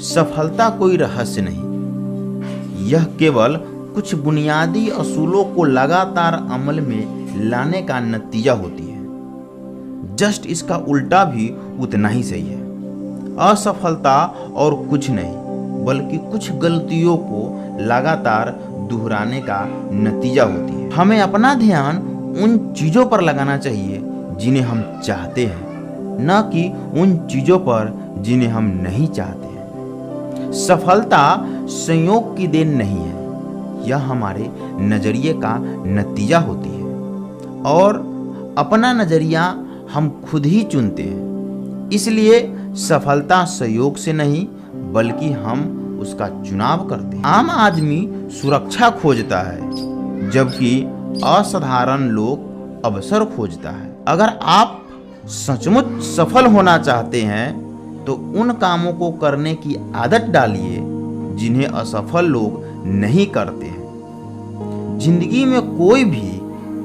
सफलता कोई रहस्य नहीं, यह केवल कुछ बुनियादी असूलों को लगातार अमल में लाने का नतीजा होती है। जस्ट इसका उल्टा भी उतना ही सही है। असफलता और कुछ नहीं बल्कि कुछ गलतियों को लगातार दोहराने का नतीजा होती है। हमें अपना ध्यान उन चीज़ों पर लगाना चाहिए जिन्हें हम चाहते हैं, न कि उन चीज़ों पर जिन्हें हम नहीं चाहते हैं। सफलता संयोग की देन नहीं है, यह हमारे नज़रिए का नतीजा होती है और अपना नज़रिया हम खुद ही चुनते हैं। इसलिए सफलता संयोग से नहीं बल्कि हम उसका चुनाव करते हैं। आम आदमी सुरक्षा खोजता है जबकि असाधारण लोग अवसर खोजता है। अगर आप सचमुच सफल होना चाहते हैं तो उन कामों को करने की आदत डालिए जिन्हें असफल लोग नहीं करते हैं। जिंदगी में कोई भी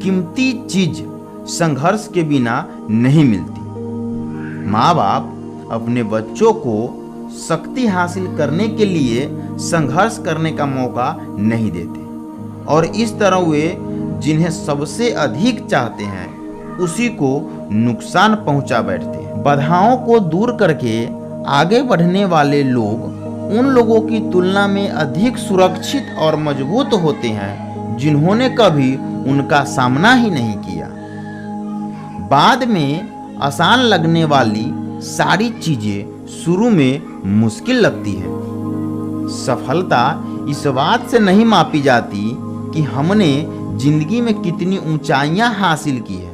कीमती चीज संघर्ष के बिना नहीं मिलती। माँ बाप अपने बच्चों को शक्ति हासिल करने के लिए संघर्ष करने का मौका नहीं देते और इस तरह वे जिन्हें सबसे अधिक चाहते हैं उसी को नुकसान पहुंचा बैठते हैं। बाधाओं को दूर करके आगे बढ़ने वाले लोग उन लोगों की तुलना में अधिक सुरक्षित और मजबूत होते हैं जिन्होंने कभी उनका सामना ही नहीं किया। बाद में आसान लगने वाली सारी चीजें शुरू में मुश्किल लगती हैं। सफलता इस बात से नहीं मापी जाती कि हमने जिंदगी में कितनी ऊंचाइयां हासिल की है,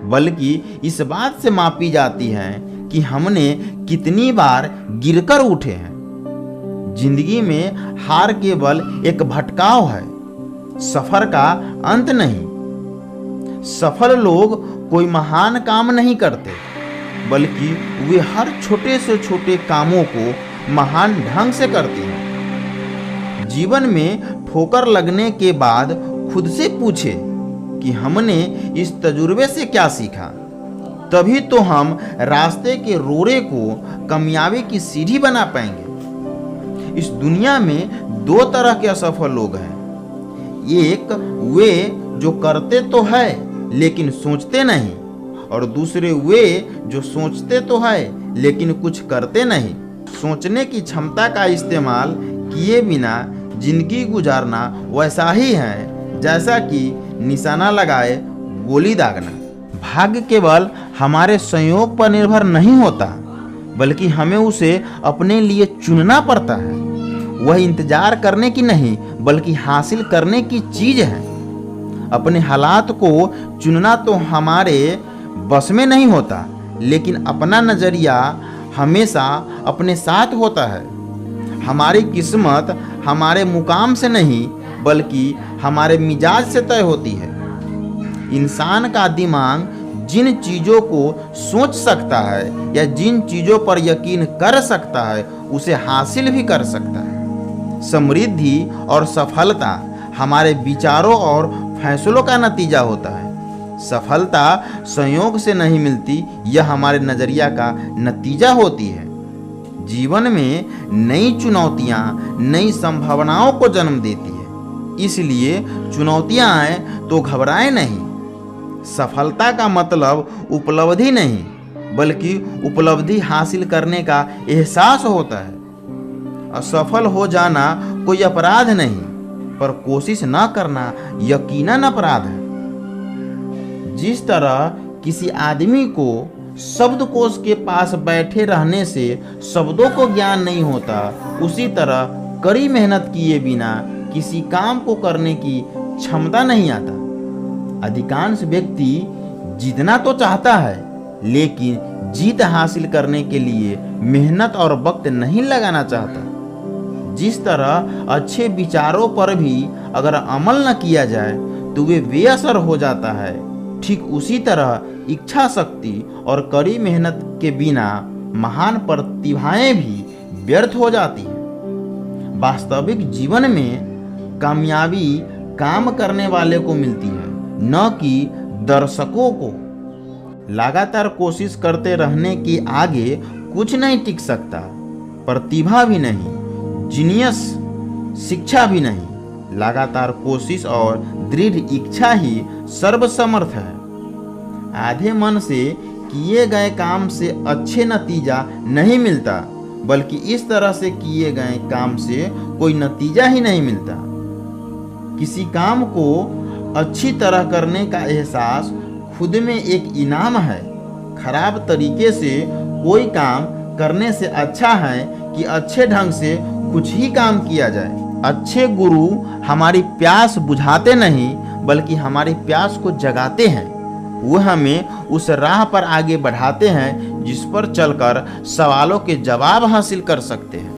बल्कि इस बात से मापी जाती है कि हमने कितनी बार गिरकर उठे हैं। जिंदगी में हार केवल एक भटकाव है, सफर का अंत नहीं। सफल लोग कोई महान काम नहीं करते बल्कि वे हर छोटे से छोटे कामों को महान ढंग से करते हैं। जीवन में ठोकर लगने के बाद खुद से पूछे कि हमने इस तजुर्बे से क्या सीखा। तभी तो हम रास्ते के रोड़े को कामयाबी की सीढ़ी बना पाएंगे। इस दुनिया में दो तरह के असफल लोग हैं। एक वे जो करते तो है लेकिन सोचते नहीं, और दूसरे वे जो सोचते तो है लेकिन कुछ करते नहीं। सोचने की क्षमता का इस्तेमाल किए बिना जिंदगी गुजारना वैसा ही है जैसा कि निशाना लगाए गोली दागना। भाग्य केवल हमारे संयोग पर निर्भर नहीं होता बल्कि हमें उसे अपने लिए चुनना पड़ता है। वह इंतजार करने की नहीं बल्कि हासिल करने की चीज है। अपने हालात को चुनना तो हमारे बस में नहीं होता, लेकिन अपना नजरिया हमेशा अपने साथ होता है। हमारी किस्मत हमारे मुकाम से नहीं बल्कि हमारे मिजाज से तय होती है। इंसान का दिमाग जिन चीज़ों को सोच सकता है या जिन चीज़ों पर यकीन कर सकता है उसे हासिल भी कर सकता है। समृद्धि और सफलता हमारे विचारों और फैसलों का नतीजा होता है। सफलता संयोग से नहीं मिलती, यह हमारे नज़रिया का नतीजा होती है। जीवन में नई चुनौतियां नई संभावनाओं को जन्म देती है, इसलिए चुनौतियां आए तो घबराएं नहीं। सफलता का मतलब उपलब्धि नहीं बल्कि उपलब्धि हासिल करने का एहसास होता है। असफल हो जाना कोई अपराध नहीं, पर कोशिश न करना यकीनन अपराध है। जिस तरह किसी आदमी को शब्दकोश के पास बैठे रहने से शब्दों को ज्ञान नहीं होता, उसी तरह कड़ी मेहनत किए बिना किसी काम को करने की क्षमता नहीं आता। अधिकांश व्यक्ति जीतना तो चाहता है लेकिन जीत हासिल करने के लिए मेहनत और वक्त नहीं लगाना चाहता। जिस तरह अच्छे विचारों पर भी अगर अमल न किया जाए तो वे बेअसर हो जाता है, ठीक उसी तरह इच्छा शक्ति और कड़ी मेहनत के बिना महान प्रतिभाएं भी व्यर्थ हो जाती हैं। वास्तविक जीवन में कामयाबी काम करने वाले को मिलती है, न कि दर्शकों को। लगातार कोशिश करते रहने के आगे कुछ नहीं टिक सकता। प्रतिभा भी नहीं, जीनियस शिक्षा भी नहीं, लगातार कोशिश और दृढ़ इच्छा ही सर्वसमर्थ है। आधे मन से किए गए काम से अच्छे नतीजा नहीं मिलता, बल्कि इस तरह से किए गए काम से कोई नतीजा ही नहीं मिलता। किसी काम को अच्छी तरह करने का एहसास खुद में एक इनाम है। खराब तरीके से कोई काम करने से अच्छा है कि अच्छे ढंग से कुछ ही काम किया जाए। अच्छे गुरु हमारी प्यास बुझाते नहीं, बल्कि हमारी प्यास को जगाते हैं। वो हमें उस राह पर आगे बढ़ाते हैं जिस पर चलकर सवालों के जवाब हासिल कर सकते हैं।